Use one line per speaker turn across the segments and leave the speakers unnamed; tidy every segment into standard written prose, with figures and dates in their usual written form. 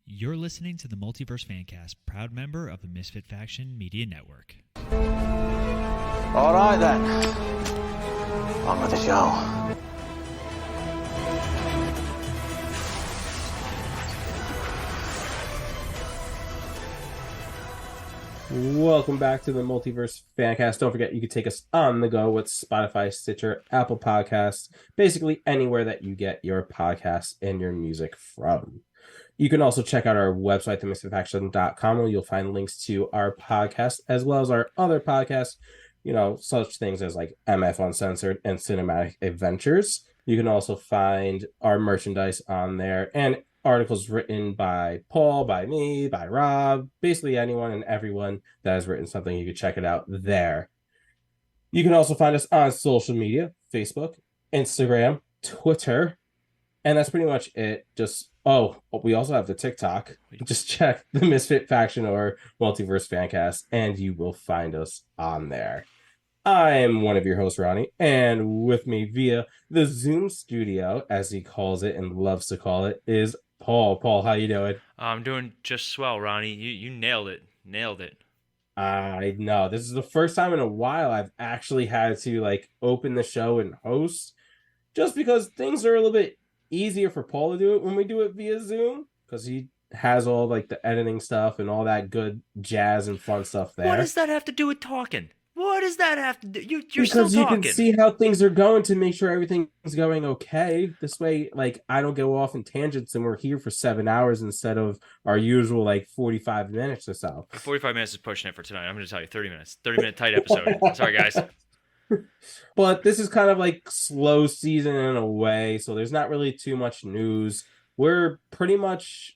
You're listening to the Multiverse Fancast, proud member of the Misfit Faction Media Network.
All right then, on with the show.
Welcome back to the Multiverse Fancast. Don't forget, you can take us on the go with Spotify, Stitcher, Apple Podcasts, basically anywhere that you get your podcasts and your music from. You can also check out our website, themisfitfaction.com, where you'll find links to our podcast as well as our other podcasts, such things as like MF Uncensored and Cinematic Adventures. You can also find our merchandise on there and articles written by Paul, by me, by Rob, basically anyone and everyone that has written something. You can check it out there. You can also find us on social media, Facebook, Instagram, Twitter, and that's pretty much it. We also have the TikTok. Just check the Misfit Faction or Multiverse Fancast, and you will find us on there. I am one of your hosts, Ronnie, and with me via the Zoom studio, as he calls it and loves to call it, is Paul. Paul, how you doing?
I'm doing just swell, Ronnie. You nailed it. Nailed it.
I know. This is the first time in a while I've actually had to open the show and host, just because things are a little bit easier for Paul to do it when we do it via Zoom, because he has all the editing stuff and all that good jazz and fun stuff there.
What does that have to do with talking? What does that have to do? You're
because
still talking.
You can see how things are going to make sure everything's going okay. This way, I don't go off in tangents and we're here for 7 hours instead of our usual 45 minutes or so.
45 minutes is pushing it for tonight. I'm going to tell you 30 minutes. 30-minute tight episode. Sorry, guys.
But this is kind of slow season in a way, so there's not really too much news. We're pretty much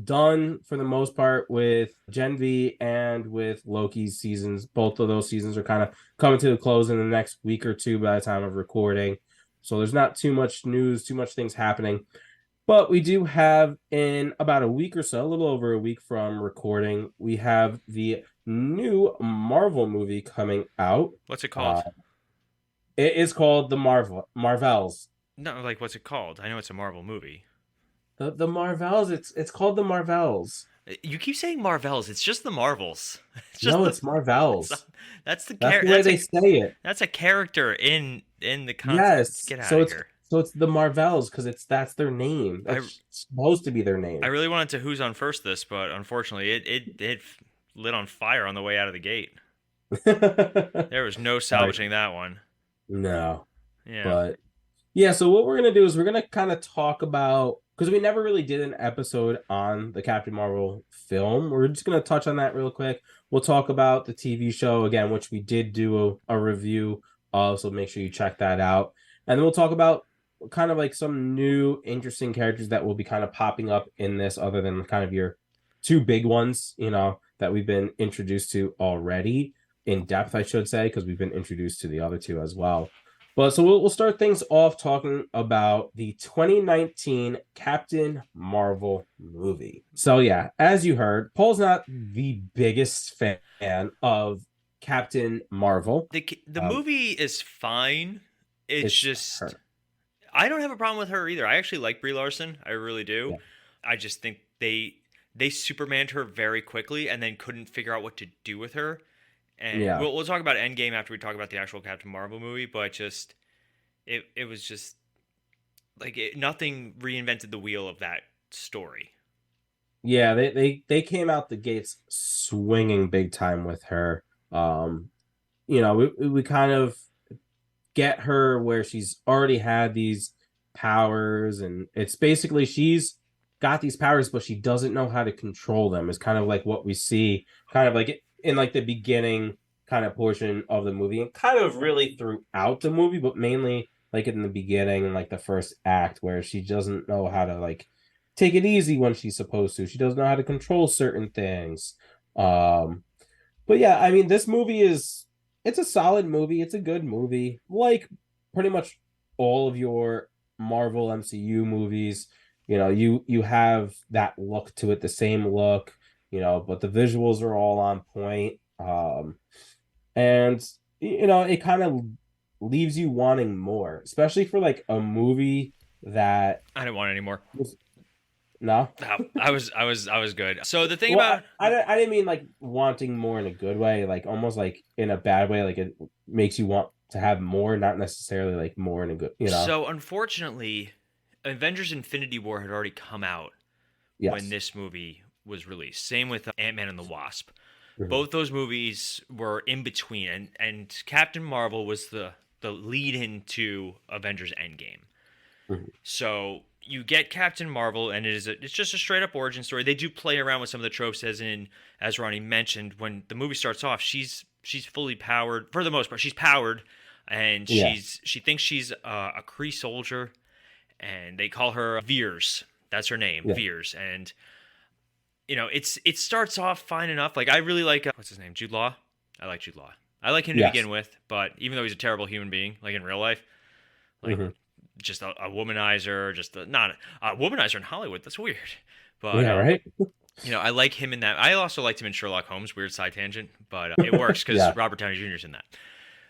done for the most part with Gen V and with Loki's seasons. Both of those seasons are kind of coming to a close in the next week or two by the time of recording. So there's not too much news, too much things happening. But we do have, in about a week or so, a little over a week from recording, we have the new Marvel movie coming out.
What's it called?
It is called the Marvels.
No, what's it called? I know it's a Marvel movie.
The Marvels. It's called the Marvels.
You keep saying Marvels. It's just the Marvels.
It's Marvels.
That's the
way they say it.
That's a character in the concept.
Yes.
Get out of here.
So it's the Marvels because that's their name. It's supposed to be their name.
I really wanted to Who's on First this, but unfortunately it lit on fire on the way out of the gate. There was no salvaging that one.
No.
Yeah.
But yeah, so what we're going to do is we're going to kind of talk about, because we never really did an episode on the Captain Marvel film. We're just going to touch on that real quick. We'll talk about the TV show again, which we did do a review of, so make sure you check that out. And then we'll talk about kind of some new interesting characters that will be kind of popping up in this, other than kind of your two big ones, that we've been introduced to already in depth, I should say, because we've been introduced to the other two as well. But so we'll start things off talking about the 2019 Captain Marvel movie. So yeah, as you heard, Paul's not the biggest fan of Captain Marvel.
The movie is fine. It's just her. I don't have a problem with her either. I actually like Brie Larson. I really do. Yeah. I just think they Supermaned her very quickly and then couldn't figure out what to do with her. And we'll talk about Endgame after we talk about the actual Captain Marvel movie, but just it was just nothing reinvented the wheel of that story.
Yeah, they came out the gates swinging big time with her. We kind of get her where she's already had these powers, and it's basically she's got these powers, but she doesn't know how to control them. It's kind of what we see, kind of in the beginning kind of portion of the movie, and kind of really throughout the movie, but mainly in the beginning and the first act, where she doesn't know how to take it easy when she's supposed to. She doesn't know how to control certain things. But yeah, I mean, this movie it's a solid movie. It's a good movie. Pretty much all of your Marvel MCU movies, you have that look to it, the same look, but the visuals are all on point. And it kind of leaves you wanting more, especially for a movie that
I didn't want any more.
No.
No, I was good. So the thing
Well,
about
I didn't mean like wanting more in a good way, like almost like in a bad way, like it makes you want to have more, not necessarily like more in a good, you know.
so unfortunately, Avengers Infinity War had already come out when
Yes.
this movie was released. Same with Ant-Man and the Wasp.
Mhm.
Both those movies were in between, and Captain Marvel was the lead into Avengers Endgame.
Mhm.
So you get Captain Marvel, and it's just a straight up origin story. They do play around with some of the tropes, as Ronnie mentioned. When the movie starts off, she's fully powered for the most part. She's powered, and
Yeah.
she thinks she's a Kree soldier, and they call her Veers. That's her name,
Yeah.
Veers, and it starts off fine enough. Like I really like what's his name, Jude Law. I like Jude Law. I like him to
Yes.
begin with, but even though he's a terrible human being, like in real life, like
Hmm.
just a womanizer, not a womanizer in Hollywood. That's weird. But
Yeah. Right.
I like him in that. I also liked him in Sherlock Holmes. Weird side tangent, but it works because
Yeah.
Robert Downey Jr. is in that.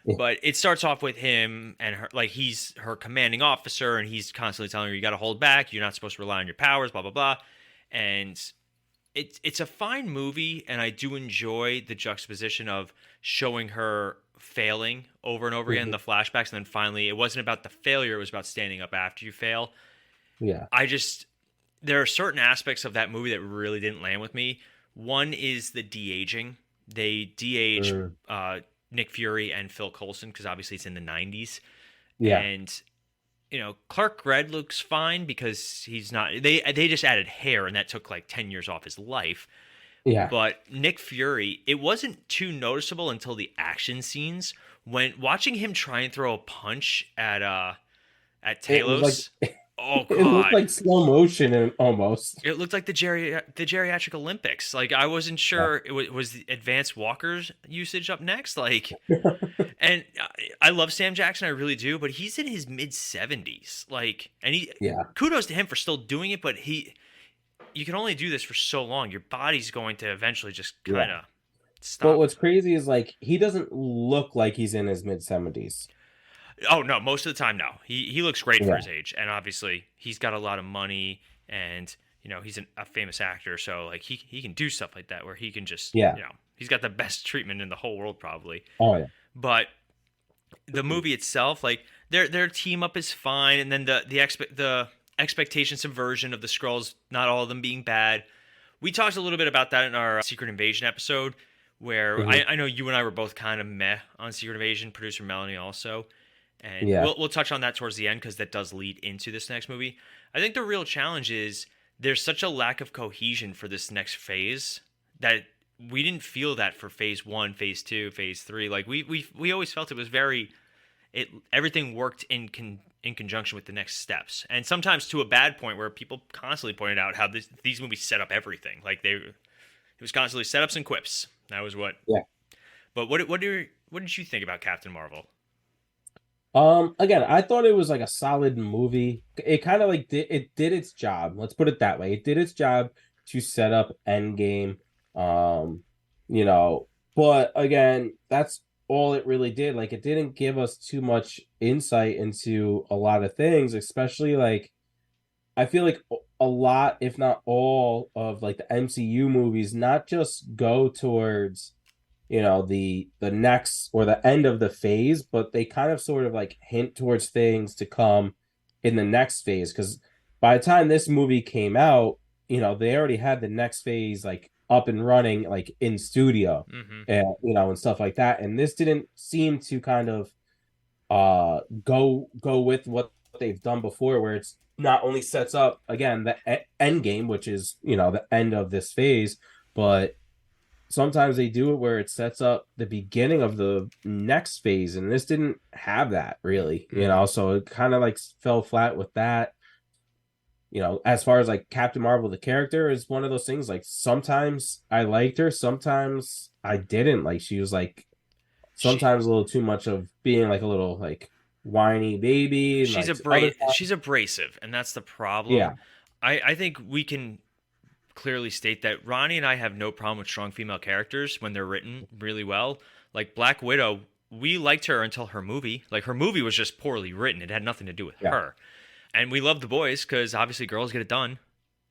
Yeah.
But it starts off with him and her, like he's her commanding officer, and he's constantly telling her, "You got to hold back. You're not supposed to rely on your powers." Blah blah blah, and it's a fine movie, and I do enjoy the juxtaposition of showing her failing over and over again in
Mhm.
the flashbacks, and then finally it wasn't about the failure, it was about standing up after you fail.
Yeah.
I just There are certain aspects of that movie that really didn't land with me. One is the de-aging. They de-age
Mm.
Nick Fury and Phil Coulson because obviously it's in the 90s,
Yeah.
and Clark Gregg looks fine because he's not. They just added hair, and that took like 10 years off his life.
Yeah.
But Nick Fury, it wasn't too noticeable until the action scenes when watching him try and throw a punch at
It was
Talos.
like
Oh
it looked
God.
like slow motion and almost.
It looked like the geriatric Olympics. Like I wasn't
Yeah.
sure was the advanced walkers usage up next. Like, and I love Sam Jackson, I really do, but he's in his mid 70s. Like, and
Yeah.
kudos to him for still doing it. But you can only do this for so long. Your body's going to eventually just kind
Yeah.
of
But
stop.
what's crazy is like he doesn't look like he's in his mid-70s.
Oh no, most of the time no. He looks great for
Yeah.
his age, and obviously he's got a lot of money, and he's a famous actor, so like he can do stuff like that where he can just
Yeah.
he's got the best treatment in the whole world probably.
Oh yeah.
But the movie itself, like their team up is fine, and then the expectation subversion of the Skrulls, not all of them being bad. We talked a little bit about that in our Secret Invasion episode, where
Mhm.
I know you and I were both kind of meh on Secret Invasion. Producer Melanie also. And
Yeah.
we'll touch on that towards the end because that does lead into this next movie. I think the real challenge is there's such a lack of cohesion for this next phase that we didn't feel that for phase 1, phase 2, phase 3. Like we always felt it was everything worked in conjunction with the next steps. And sometimes to a bad point where people constantly pointed out how these movies set up everything. Like it was constantly setups and quips. That was what.
Yeah.
But what did you think about Captain Marvel?
Again, I thought it was like a solid movie. It kind of like did its job. Let's put it that way. It did its job to set up Endgame. Um, you know, but again, that's all it really did. Like it didn't give us too much insight into a lot of things, especially like I feel like a lot, if not all, of like the MCU movies, not just go towards the next or the end of the phase, but they kind of sort of like hint towards things to come in the next phase, because by the time this movie came out, they already had the next phase like up and running, like in studio,
Mm-hmm.
and and stuff like that, and this didn't seem to kind of go with what they've done before, where it's not only sets up again the end game, which is the end of this phase, but sometimes they do it where it sets up the beginning of the next phase, and this didn't have that really, so it kind of like fell flat with that. As far as like Captain Marvel, the character is one of those things, like sometimes I liked her, sometimes I didn't. Like she was like sometimes a little too much of being like a little like whiny baby, and like
She's abrasive, and that's the problem.
yeah.
I think we can clearly state that Ronnie and I have no problem with strong female characters when they're written really well. Like Black Widow, we liked her until her movie. Like her movie was just poorly written. It had nothing to do with her. And we love The Boys because obviously girls get it done.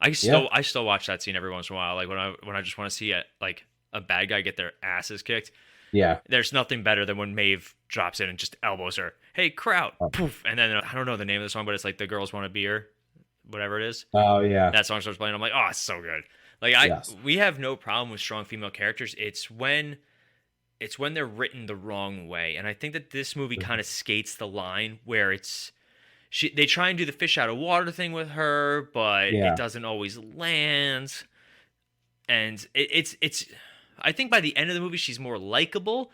I still watch that scene every once in a while, like when I just want to see a bad guy get their asses kicked.
Yeah.
There's nothing better than when Maeve drops in and just elbows her. Hey, Kraut, poof, and then I don't know the name of the song, but it's like the girls want a beer, whatever it is.
Oh yeah.
That song starts playing. I'm like, oh, it's so good. Like
Yes.
we have no problem with strong female characters. It's when they're written the wrong way, and I think that this movie kind of skates the line where they try and do the fish out of water thing with her, but it doesn't always land. And it's I think by the end of the movie she's more likable,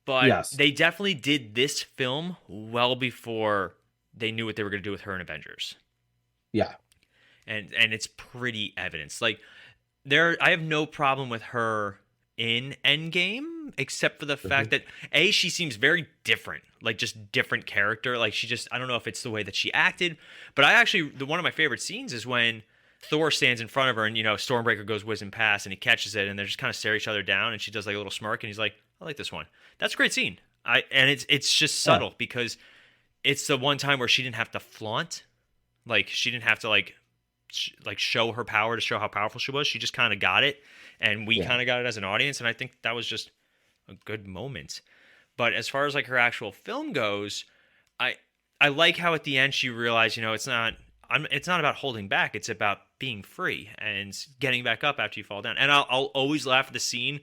but they definitely did this film well before they knew what they were going to do with her in Avengers.
Yeah.
And it's pretty evidence. Like I have no problem with her in Endgame, except for the fact that she seems very different, like just different character. Like I don't know if it's the way that she acted, but one of my favorite scenes is when Thor stands in front of her and, Stormbreaker goes whizzing past and he catches it and they just kind of stare each other down and she does like a little smirk and he's like, I like this one. That's a great scene. And it's just subtle because it's the one time where she didn't have to flaunt. Like she didn't have to like show her power to show how powerful she was. She just kind of got it. And we kind of got it as an audience. And I think that was just a good moment. But as far as like her actual film goes, I like how at the end she realized, it's not about holding back. It's about being free and getting back up after you fall down. And I'll always laugh at the scene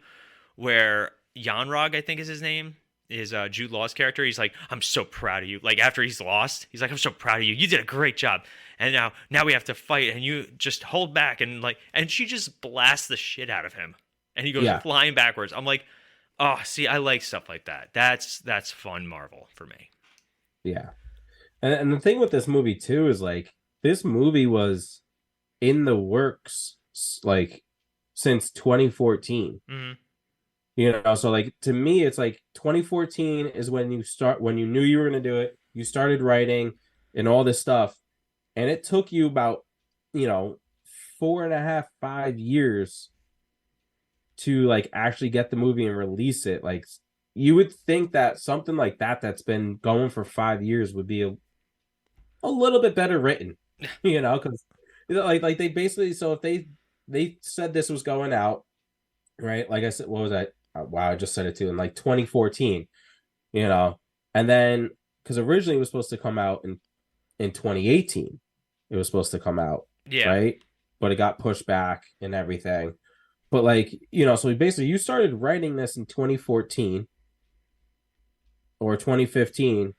where Yanrog, I think is his name, is Jude Law's character. He's like, I'm so proud of you. Like after he's lost, he's like, I'm so proud of you. You did a great job. And now we have to fight and you just hold back. And she just blasts the shit out of him. And he goes flying backwards. I'm like, oh, see, I like stuff like that. That's fun Marvel for me.
Yeah. And the thing with this movie too is like, this movie was in the works like since 2014.
Mm-hmm.
So like to me, it's like 2014 is when you knew you were going to do it. You started writing and all this stuff. And it took you about, 4.5, 5 years to like actually get the movie and release it. Like you would think that something like that's been going for 5 years would be a little bit better written. Because like they basically, so if they said this was going out, right? Like I said, what was that? Wow, I just said it too in like 2014, and then because originally it was supposed to come out in 2018, it was supposed to come out, right? But it got pushed back and everything. But like so basically you started writing this in 2014 or 2015,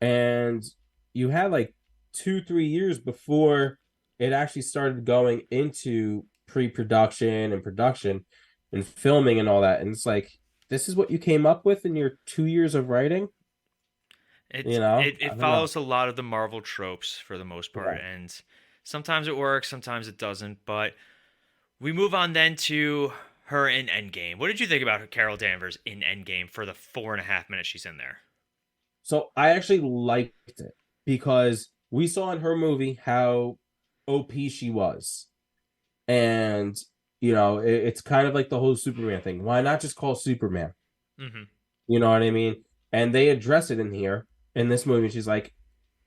and you had like 2-3 years before it actually started going into pre-production and production and filming and all that. And it's like, this is what you came up with in your 2 years of writing.
It follows a lot of the Marvel tropes for the most part, and sometimes it works, sometimes it doesn't. But we move on then to her in Endgame. What did you think about Carol Danvers in Endgame for the 4.5 minutes she's in there?
So I actually liked it because we saw in her movie how OP she was. And, it's kind of like the whole Superman thing. Why not just call Superman?
Mm-hmm.
You know what I mean? And they address it in this movie. She's like,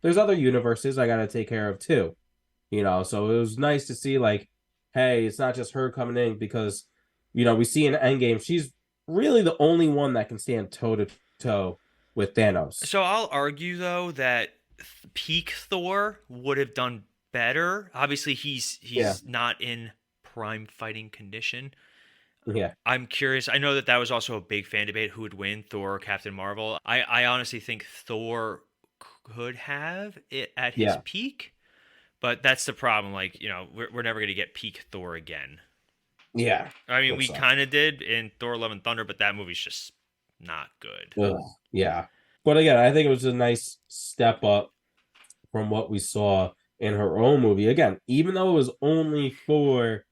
there's other universes I got to take care of too. So it was nice to see like, hey, it's not just her coming in because, we see in Endgame, she's really the only one that can stand toe to toe with Thanos.
So I'll argue though that peak Thor would have done better. Obviously he's not in prime fighting condition.
Yeah.
I'm curious. I know that was also a big fan debate who would win, Thor or Captain Marvel. I honestly think Thor could have it at his peak, but that's the problem. Like, we're never going to get peak Thor again.
Yeah.
I mean, we kind of did in Thor Love and Thunder, but that movie's just not good.
Ugh, yeah. But again, I think it was a nice step up from what we saw in her own movie. Again, even though it was only for,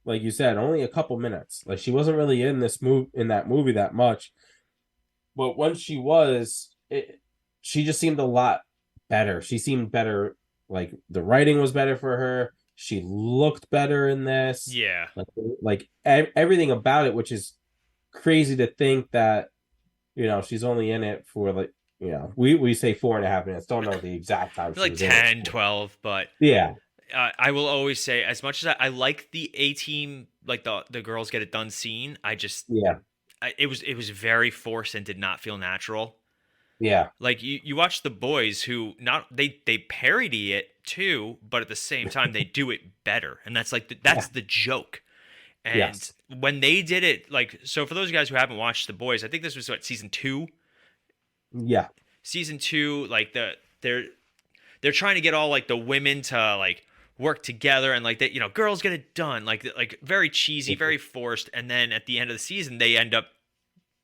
like you said, only a couple minutes. Like she wasn't really in that movie that much. But when she was, she just seemed a lot better. She seemed better. Like the writing was better for her. She looked better in this.
Yeah.
Like everything about it, which is crazy to think that, she's only in it for like, we say 4.5 minutes. Don't know the exact time.
Like 10, 12, but
yeah.
I will always say, as much as I like the A Team, like the girls get it done scene,
Yeah.
It was very forced and did not feel natural.
Yeah.
Like you watch the boys who not they parody it too, but at the same time they do it better, and that's like that's the joke. And
Yes.
when they did it, like, so for those guys who haven't watched the boys, I think this was what, season 2.
Yeah.
Season 2, like they're trying to get all like the women to like work together, and like that, girls get it done, like very cheesy, very forced, and then at the end of the season they end up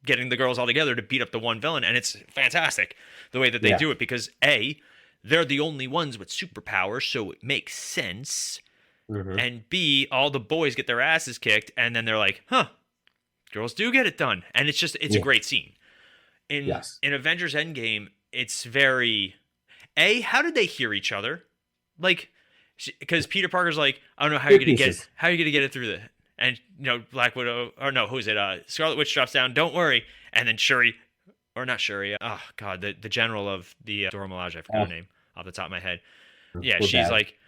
getting the girls all together to beat up the one villain, and it's fantastic the way that they do it, because A, they're the only ones with superpowers, so it makes sense, and B, all the boys get their asses kicked, and then they're like, huh, girls do get it done, and it's a great scene. In Avengers Endgame, it's very, how did they hear each other? Like, because Peter Parker's like, I don't know how you're gonna get it through the, and Black Widow, or no, who's it? Scarlet Witch drops down. Don't worry, and then Shuri, or not Shuri. Oh God, the general of the Dora Milaje, I forgot her name off the top of my head. Yeah, she's like,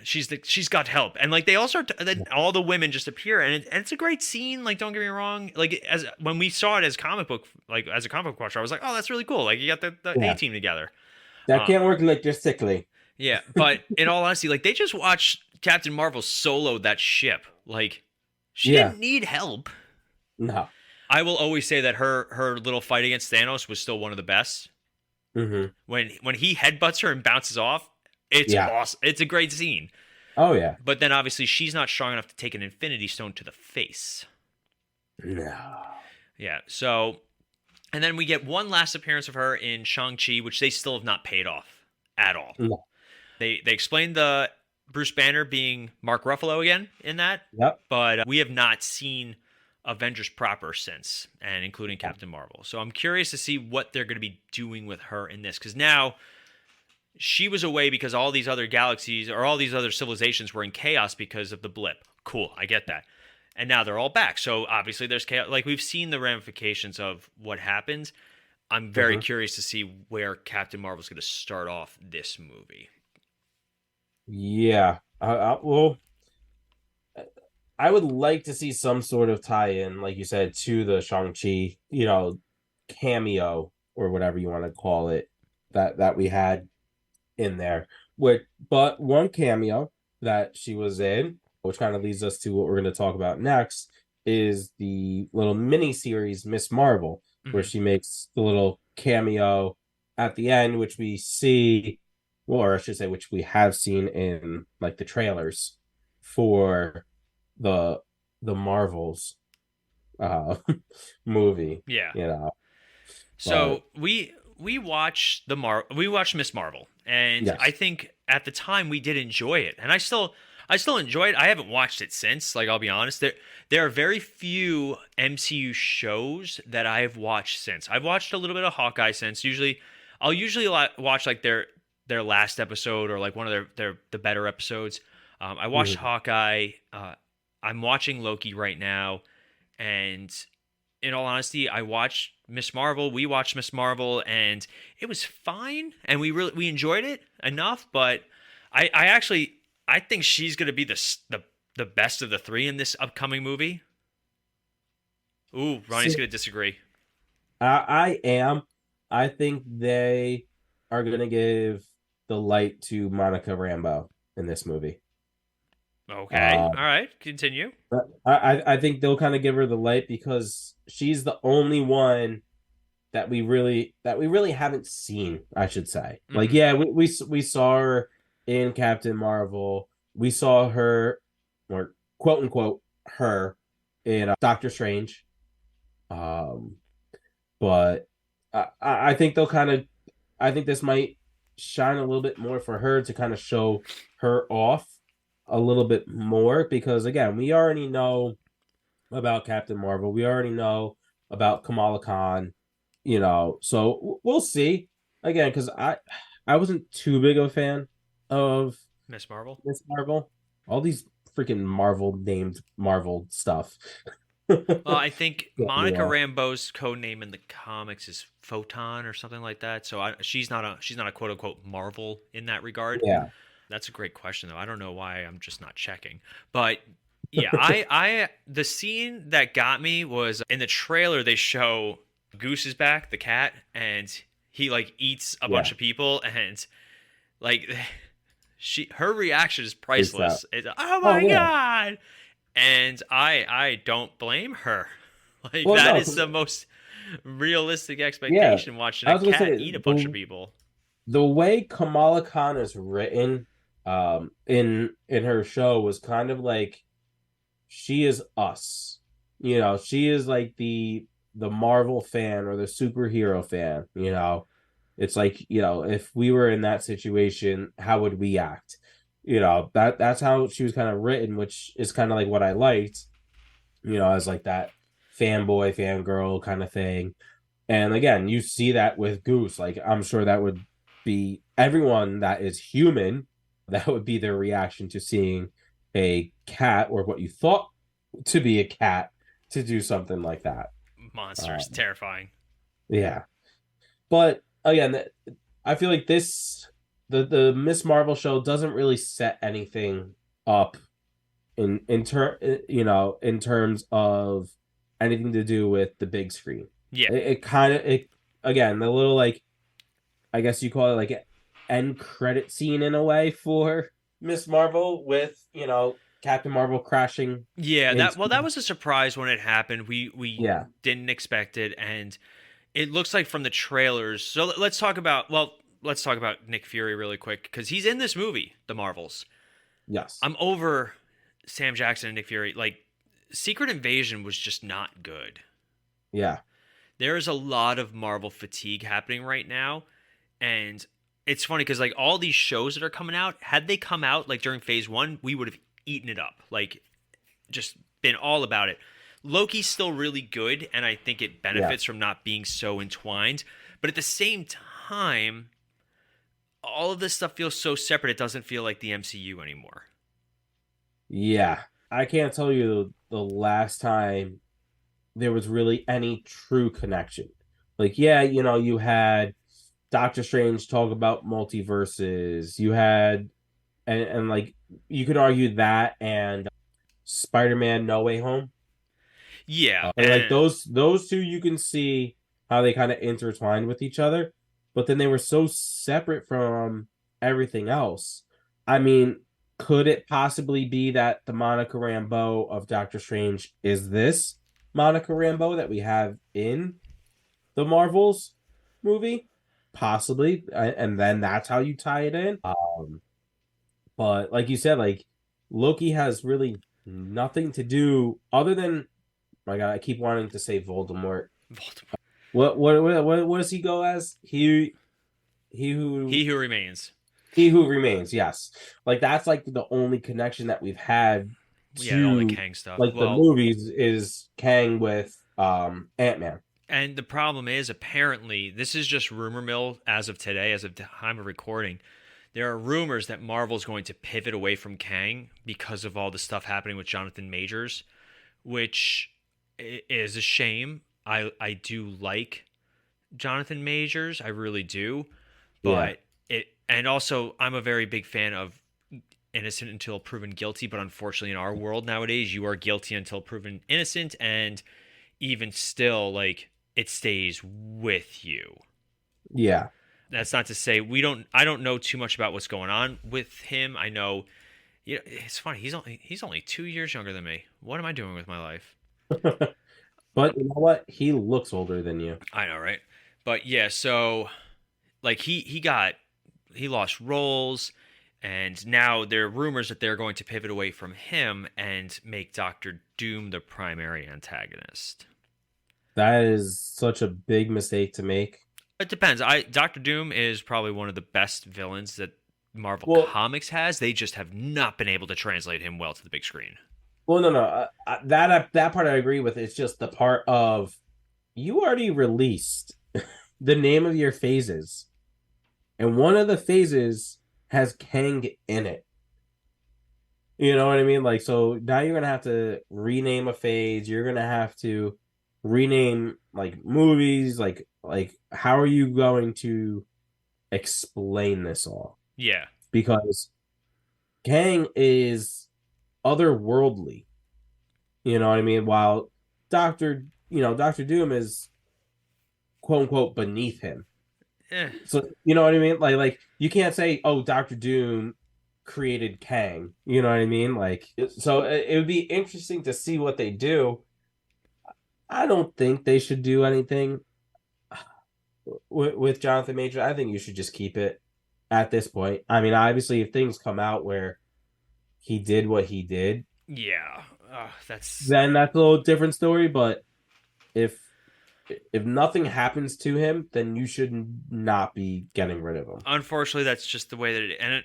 she's got help, and like they all start to, then all the women just appear, and it's a great scene. Like, don't get me wrong. Like, as when we saw it as a comic book watcher, I was like, oh, that's really cool. Like, you got the A Team together.
That can't work logistically.
Yeah, but in all honesty, like, they just watched Captain Marvel solo that ship. Like, she didn't need help.
No.
I will always say that her little fight against Thanos was still one of the best. When he headbutts her and bounces off, it's awesome. It's a great scene.
Oh yeah.
But then obviously she's not strong enough to take an Infinity Stone to the face.
No.
Yeah. So, and then we get one last appearance of her in Shang-Chi, which they still have not paid off at all.
No.
They explained the Bruce Banner being Mark Ruffalo again in that.
Yep.
But we have not seen Avengers proper since, and including Captain Marvel. So I'm curious to see what they're going to be doing with her in this, because now she was away because all these other galaxies or all these other civilizations were in chaos because of the blip. Cool, I get that. And now they're all back. So obviously there's chaos. Like, we've seen the ramifications of what happens. I'm very curious to see where Captain Marvel's going to start off this movie.
Yeah. Well, I would like to see some sort of tie-in, like you said, to the Shang-Chi, cameo or whatever you want to call it, that we had in there. But one cameo that she was in, which kind of leads us to what we're going to talk about next, is the little mini series Miss Marvel, where she makes the little cameo at the end, which we see, or I should say, which we have seen in like the trailers for the Marvels movie.
Yeah. So we watched Miss Marvel, and I think at the time we did enjoy it, and I still enjoy it. I haven't watched it since. Like, I'll be honest, there are very few MCU shows that I have watched since. I've watched a little bit of Hawkeye since. I'll usually watch like their last episode, or like one of the better episodes. I watched Hawkeye. I'm watching Loki right now, and in all honesty, I watched Miss Marvel. We watched Miss Marvel, and it was fine, and we enjoyed it enough. But I think she's going to be the best of the three in this upcoming movie. Ooh, Ronnie's going to disagree.
I am. I think they are going to give the light to Monica Rambeau in this movie.
Okay. All right. Continue.
I think they'll kind of give her the light because she's the only one that we really haven't seen, I should say. Like, yeah, we saw her in Captain Marvel. We saw her, or quote unquote her, in Doctor Strange. But I think I think this might shine a little bit more for her to kind of show her off a little bit more, because again, we already know about Captain Marvel. We already know about Kamala Khan, so we'll see. Again, because I wasn't too big of a fan of
Miss Marvel.
All these freaking Marvel named Marvel stuff.
Well, I think Monica Rambeau's code name in the comics is Photon or something like that. So she's not a quote unquote Marvel in that regard.
Yeah.
That's a great question, though. I don't know why I'm just not checking. But yeah, I the scene that got me was in the trailer. They show Goose is back, the cat, and he like eats a bunch of people, and like her reaction is priceless. It's, oh my god, and I don't blame her. Like that is the most realistic expectation watching a cat eat a bunch of people.
The way Kamala Khan is written in her show was kind of like she is us. You know, she is like the Marvel fan or the superhero fan, you know. It's like, you know, if we were in that situation, how would we act? You know, that's how she was kind of written, which is kind of like what I liked, you know, as like that fanboy, fangirl kind of thing. And again, you see that with Goose. Like, I'm sure that would be everyone that is human, that would be their reaction to seeing a cat or what you thought to be a cat to do something like that.
Monsters, terrifying.
Yeah. But again, I feel like the Miss Marvel show doesn't really set anything up in terms of anything to do with the big screen.
Yeah.
It kind of again, the little like, I guess you call it like end credit scene in a way for Miss Marvel with, you know, Captain Marvel crashing.
Yeah, that was a surprise when it happened. We didn't expect it, and it looks like from the trailers. So let's talk about Nick Fury really quick because he's in this movie, The Marvels.
Yes,
I'm over Sam Jackson and Nick Fury. Like, Secret Invasion was just not good.
Yeah,
there is a lot of Marvel fatigue happening right now, and it's funny because like all these shows that are coming out, had they come out like during Phase 1, we would have eaten it up, like just been all about it. Loki's still really good, and I think it benefits from not being so entwined. But at the same time, all of this stuff feels so separate. It doesn't feel like the MCU anymore.
Yeah, I can't tell you the last time there was really any true connection. Like, yeah, you know, you had Doctor Strange talk about multiverses. You had, and like, you could argue that and Spider-Man No Way Home.
Yeah,
and like those two, you can see how they kind of intertwined with each other, but then they were so separate from everything else. I mean, could it possibly be that the Monica Rambeau of Doctor Strange is this Monica Rambeau that we have in the Marvels movie? Possibly, and then that's how you tie it in. But like you said, like Loki has really nothing to do other than, my God, I keep wanting to say Voldemort. What does he go as? He who
remains.
He who remains. Yes, like that's like the only connection that we've had to
all the Kang stuff.
Like the movies is Kang with Ant-Man.
And the problem is, apparently, this is just rumor mill as of today, as of the time of recording. There are rumors that Marvel's going to pivot away from Kang because of all the stuff happening with Jonathan Majors, which is a shame. I do like Jonathan Majors, I really do, but and also I'm a very big fan of innocent until proven guilty, but unfortunately in our world nowadays, you are guilty until proven innocent, and even still, like, it stays with you.
Yeah.
That's not to say I don't know too much about what's going on with him. I know, you know, it's funny. He's only 2 years younger than me. What am I doing with my life?
But you know what? He looks older than you.
I know, right? But yeah, so like he lost roles, and now there are rumors that they're going to pivot away from him and make Doctor Doom the primary antagonist.
That is such a big mistake to make.
It depends. Doctor Doom is probably one of the best villains that Marvel Comics has. They just have not been able to translate him well to the big screen.
Well, no. That part I agree with. It's just the part of, you already released the name of your phases, and one of the phases has Kang in it. You know what I mean? Like, so now you're gonna have to rename a phase. You're gonna have to rename like movies. Like how are you going to explain this all?
Yeah,
because Kang is otherworldly. You know what I mean? While Doctor Doom is quote unquote beneath him. So you know what I mean? Like you can't say, oh, Doctor Doom created Kang. You know what I mean? Like, so it would be interesting to see what they do. I don't think they should do anything with Jonathan Major. I think you should just keep it at this point. I mean, obviously, if things come out where he did what he did,
yeah,
then that's a little different story. But if nothing happens to him, then you should not be getting rid of him.
Unfortunately, that's just the way that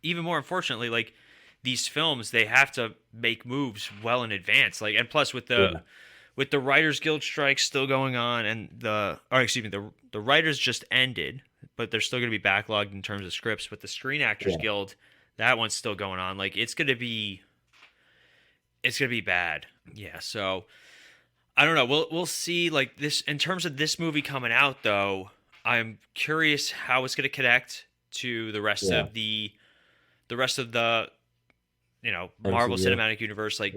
even more unfortunately, like these films, they have to make moves well in advance. Like, and plus with the Writers Guild strike still going on, and the writers just ended, but they're still going to be backlogged in terms of scripts. But the Screen Actors Guild, that one's still going on. Like, it's gonna be bad. Yeah, so I don't know. We'll see. Like, this in terms of this movie coming out, though, I'm curious how it's going to connect to the rest of the Marvel Cinematic Universe. Like,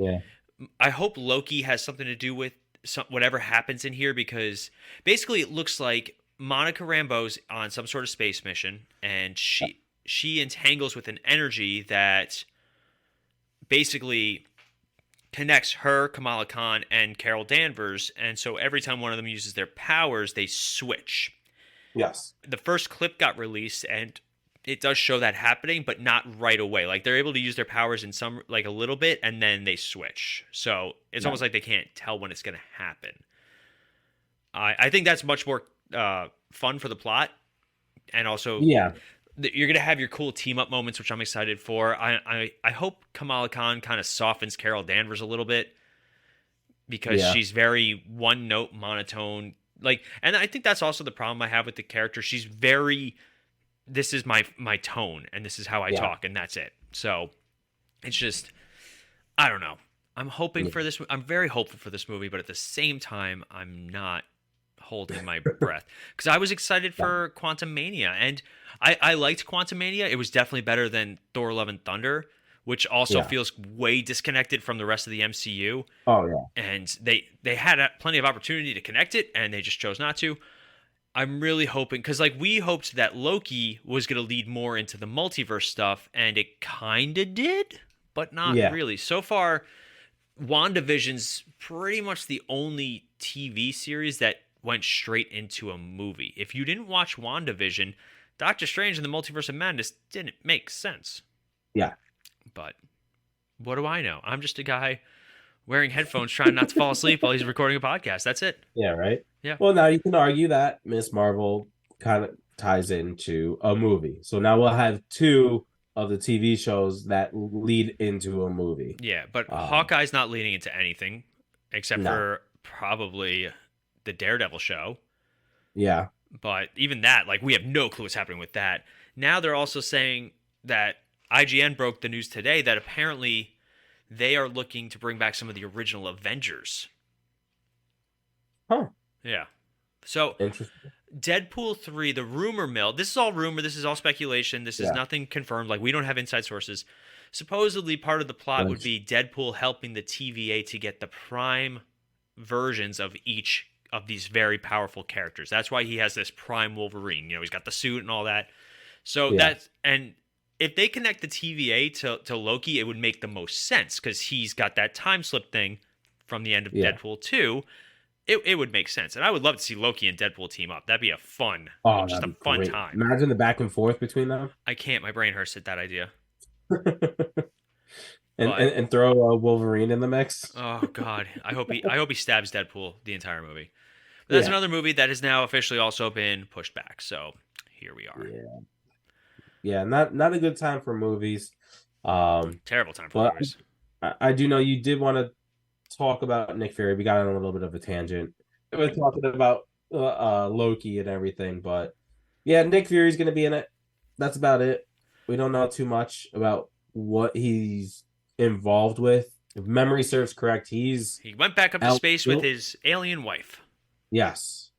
I hope Loki has something to do with whatever happens in here, because basically it looks like Monica Rambeau's on some sort of space mission, and she entangles with an energy that basically connects her, Kamala Khan, and Carol Danvers, and so every time one of them uses their powers, they switch.
Yes.
The first clip got released, and it does show that happening, but not right away. Like, they're able to use their powers in some, like, a little bit, and then they switch. So it's almost like they can't tell when it's going to happen. I think that's much more fun for the plot, and also you're going to have your cool team-up moments, which I'm excited for. I hope Kamala Khan kind of softens Carol Danvers a little bit, because she's very one-note, monotone. Like, and I think that's also the problem I have with the character. She's very, this is my tone, and this is how I talk, and that's it. So it's just, I don't know. I'm hoping for this. I'm very hopeful for this movie, but at the same time, I'm not holding my breath, because I was excited for Quantum Mania, and I liked Quantum Mania. It was definitely better than Thor: Love and Thunder, which also feels way disconnected from the rest of the MCU.
Oh yeah,
and they had plenty of opportunity to connect it, and they just chose not to. I'm really hoping, because like we hoped that Loki was going to lead more into the multiverse stuff, and it kind of did, but not really. So far, WandaVision's pretty much the only TV series that went straight into a movie. If you didn't watch WandaVision, Doctor Strange and the Multiverse of Madness didn't make sense.
Yeah.
But what do I know? I'm just a guy wearing headphones trying not to fall asleep while he's recording a podcast. That's it.
Yeah, right?
Yeah.
Well, now you can argue that Miss Marvel kind of ties into a movie. So now we'll have two of the TV shows that lead into a movie.
Yeah, but Hawkeye's not leading into anything except for probably the Daredevil show.
Yeah.
But even that, like, we have no clue what's happening with that. Now they're also saying that IGN broke the news today that apparently they are looking to bring back some of the original Avengers.
Huh.
Yeah. So,
interesting.
Deadpool 3, the rumor mill, this is all rumor, this is all speculation, this is nothing confirmed, like, we don't have inside sources. Supposedly, part of the plot would be Deadpool helping the TVA to get the prime versions of each of these very powerful characters. That's why he has this prime Wolverine. You know, he's got the suit and all that. So that's, and if they connect the TVA to Loki, it would make the most sense, because he's got that time slip thing from the end of Deadpool 2. It would make sense. And I would love to see Loki and Deadpool team up. That'd be a fun, just a fun time.
Imagine the back and forth between them.
I can't. My brain hurts at that idea.
and throw Wolverine in the mix.
Oh God, I hope he stabs Deadpool the entire movie. But that's another movie that has now officially also been pushed back. So here we are.
Yeah, not a good time for movies.
Terrible time for movies.
I do know you did want to talk about Nick Fury. We got on a little bit of a tangent. We're talking about Loki and everything, but yeah, Nick Fury's going to be in it. That's about it. We don't know too much about what he's involved with. If memory serves correct, he
went back up to space with his alien wife.
Yes,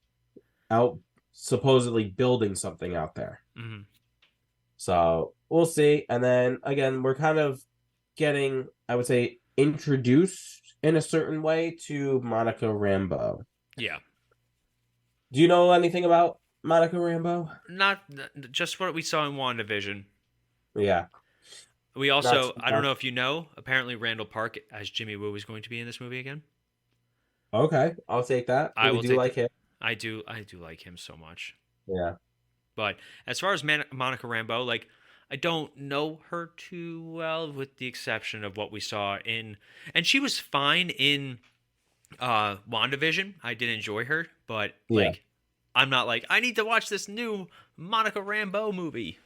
out supposedly building something out there.
Mm-hmm.
So we'll see. And then again, we're kind of getting, I would say, introduced in a certain way to Monica Rambeau.
Yeah.
Do you know anything about Monica Rambeau?
Not just what we saw in WandaVision.
Yeah.
We also, I don't know if you know, apparently Randall Park as Jimmy Woo is going to be in this movie again.
Okay, I'll take that.
I will take
like him.
I do like him so much.
Yeah.
But as far as Monica Rambeau, like, I don't know her too well, with the exception of what we saw in, and she was fine in WandaVision. I did enjoy her, but like, I'm not like, I need to watch this new Monica Rambeau movie.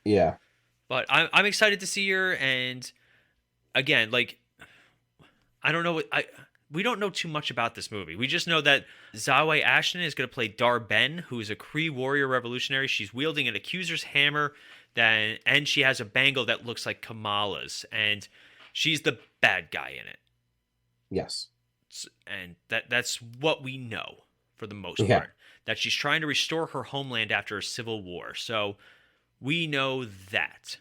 Yeah.
But I'm excited to see her, and again, like, I don't know we don't know too much about this movie. We just know that Zawe Ashton is going to play Dar-Ben, who is a Kree warrior revolutionary. She's wielding an accuser's hammer, and she has a bangle that looks like Kamala's, and she's the bad guy in it.
Yes.
And that's what we know for the most part. That she's trying to restore her homeland after a civil war. So we know that.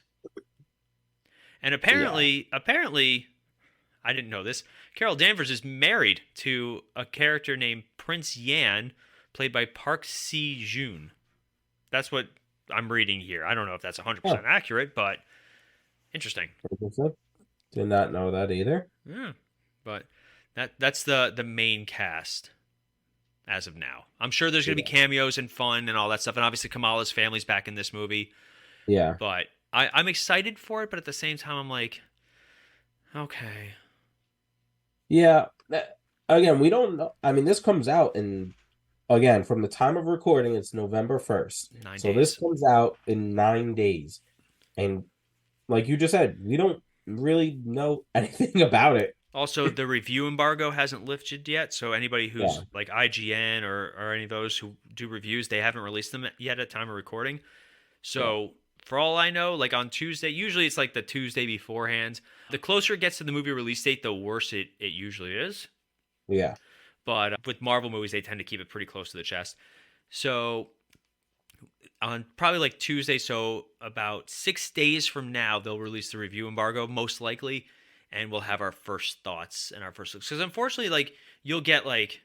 And apparently, I didn't know this, Carol Danvers is married to a character named Prince Yan, played by Park Si-joon. That's what I'm reading here. I don't know if that's 100% accurate, but interesting.
Did not know that either.
Yeah, but that's the main cast as of now. I'm sure there's going to be cameos and fun and all that stuff, and obviously Kamala's family's back in this movie.
Yeah.
But I'm excited for it, but at the same time, I'm like, okay.
Yeah. Again, we don't know. I mean, this comes out again, from the time of recording, it's November 1st.
9 days.
So this comes out in 9 days. And like you just said, we don't really know anything about it.
Also, the review embargo hasn't lifted yet, so anybody who's like IGN or any of those who do reviews, they haven't released them yet at time of recording. So for all I know, like on Tuesday, usually it's like the Tuesday beforehand. The closer it gets to the movie release date, the worse it usually is.
Yeah.
But with Marvel movies, they tend to keep it pretty close to the chest. So on probably like Tuesday, so about 6 days from now, they'll release the review embargo, most likely, and we'll have our first thoughts and our first looks. Because unfortunately, like, you'll get like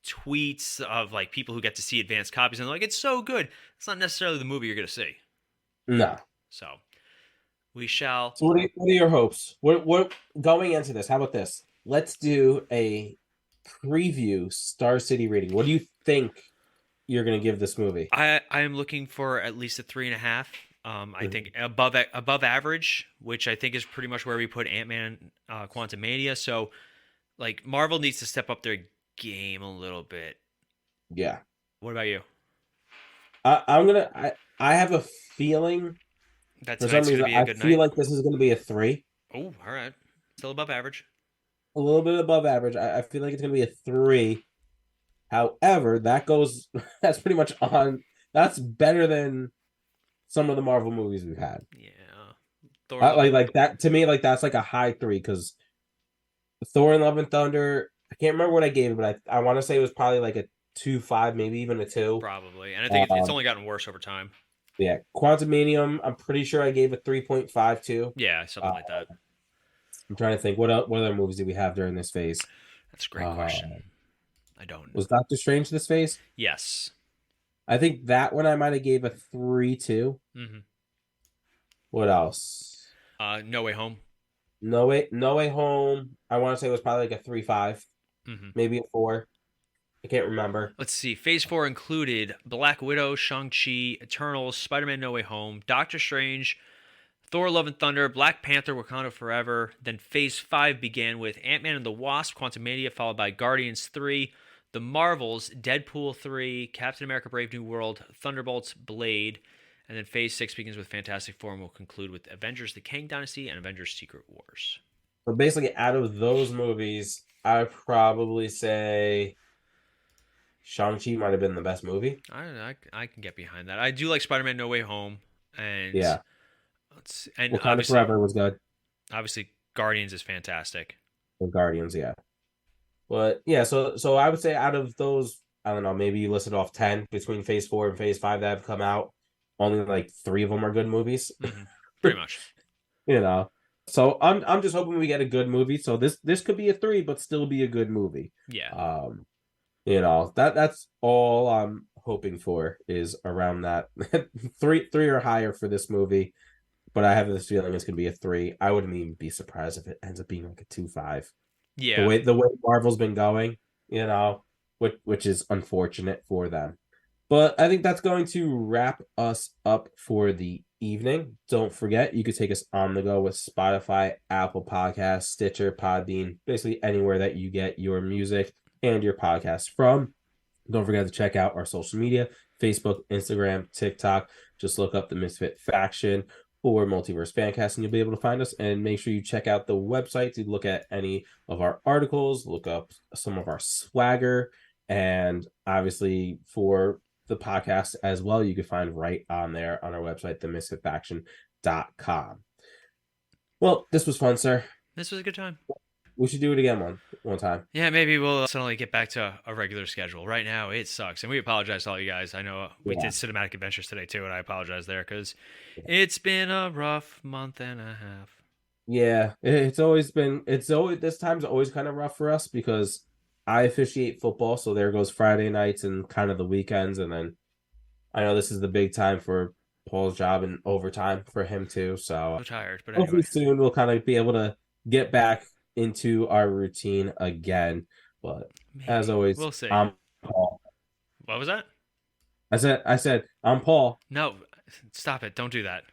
tweets of like people who get to see advanced copies and they're like, it's so good. It's not necessarily the movie you're going to see.
No.
So we shall.
So what are your hopes? What going into this? How about this? Let's do a preview Star City rating. What do you think you're going to give this movie?
I am looking for at least a 3.5. I think above average, which I think is pretty much where we put Ant-Man, Quantumania. So, like, Marvel needs to step up their game a little bit.
Yeah.
What about you?
I have a feeling
that tonight's going to be a good night.
I feel like this is going to be a 3.
Oh, all right. Still above average.
A little bit above average. I feel like it's going to be a 3. However, that's pretty much on. That's better than some of the Marvel movies we've had.
Yeah.
Like that to me, like that's like a high 3 because Thor and Love and Thunder. I can't remember what I gave it, but I want to say it was probably like a 2.5, maybe even a 2.
Probably, and I think it's only gotten worse over time.
Yeah, Quantumania, I'm pretty sure I gave a 3.5 too.
Yeah, something like that.
I'm trying to think what other movies did we have during this phase.
That's a great question. I don't know.
Was Doctor Strange this phase?
Yes.
I think that one I might have gave a 3 too.
Mm-hmm.
What else?
No Way Home.
No Way Home. I want to say it was probably like a 3.5, maybe a 4. I can't remember.
Let's see. Phase 4 included Black Widow, Shang-Chi, Eternals, Spider-Man No Way Home, Doctor Strange, Thor Love and Thunder, Black Panther, Wakanda Forever. Then Phase 5 began with Ant-Man and the Wasp, Quantumania, followed by Guardians 3, The Marvels, Deadpool 3, Captain America Brave New World, Thunderbolts, Blade. And then Phase 6 begins with Fantastic Four and will conclude with Avengers The Kang Dynasty and Avengers Secret Wars.
So basically, out of those movies, I would probably say Shang-Chi might have been the best movie.
I can get behind that. I do like Spider-Man No Way Home. And
yeah.
And
Wakanda Forever was good.
Obviously, Guardians is fantastic.
The Guardians, yeah. But yeah, so I would say out of those, I don't know, maybe you listed off 10 between Phase 4 and Phase 5 that have come out only like 3 of them are good movies.
Mm-hmm. Pretty much.
You know. So I'm just hoping we get a good movie. So this could be a 3, but still be a good movie.
Yeah.
You know, that's all I'm hoping for is around that 3 or higher for this movie. But I have this feeling it's gonna be a 3. I wouldn't even be surprised if it ends up being like a 2.5.
Yeah.
The way Marvel's been going, you know, which is unfortunate for them. But I think that's going to wrap us up for the evening. Don't forget, you could take us on the go with Spotify, Apple Podcasts, Stitcher, Podbean, basically anywhere that you get your music and your podcast from. Don't forget to check out our social media, Facebook, Instagram, TikTok. Just look up the Misfit Faction or Multiverse Fancast, and you'll be able to find us. And make sure you check out the website to look at any of our articles, look up some of our swagger, and obviously for the podcast as well, you can find right on there on our website, themisfitfaction.com. Well, this was fun, sir.
This was a good time.
We should do it again one time.
Yeah, maybe we'll suddenly get back to a regular schedule. Right now, it sucks. And we apologize to all you guys. I know we did cinematic adventures today, too, and I apologize there because it's been a rough month and a half.
Yeah, this time's always kind of rough for us because I officiate football, so there goes Friday nights and kind of the weekends, and then I know this is the big time for Paul's job and overtime for him too. So
I'm tired, but
hopefully
anyway.
soon we'll kind of be able to get back into our routine again. But
Maybe.
As always,
We'll see.
I'm Paul.
What was that?
I said I'm Paul.
No, stop it! Don't do that.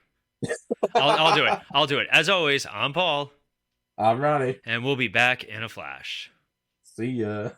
I'll do it. I'll do it. As always, I'm Paul.
I'm Ronnie.
And we'll be back in a flash.
See ya.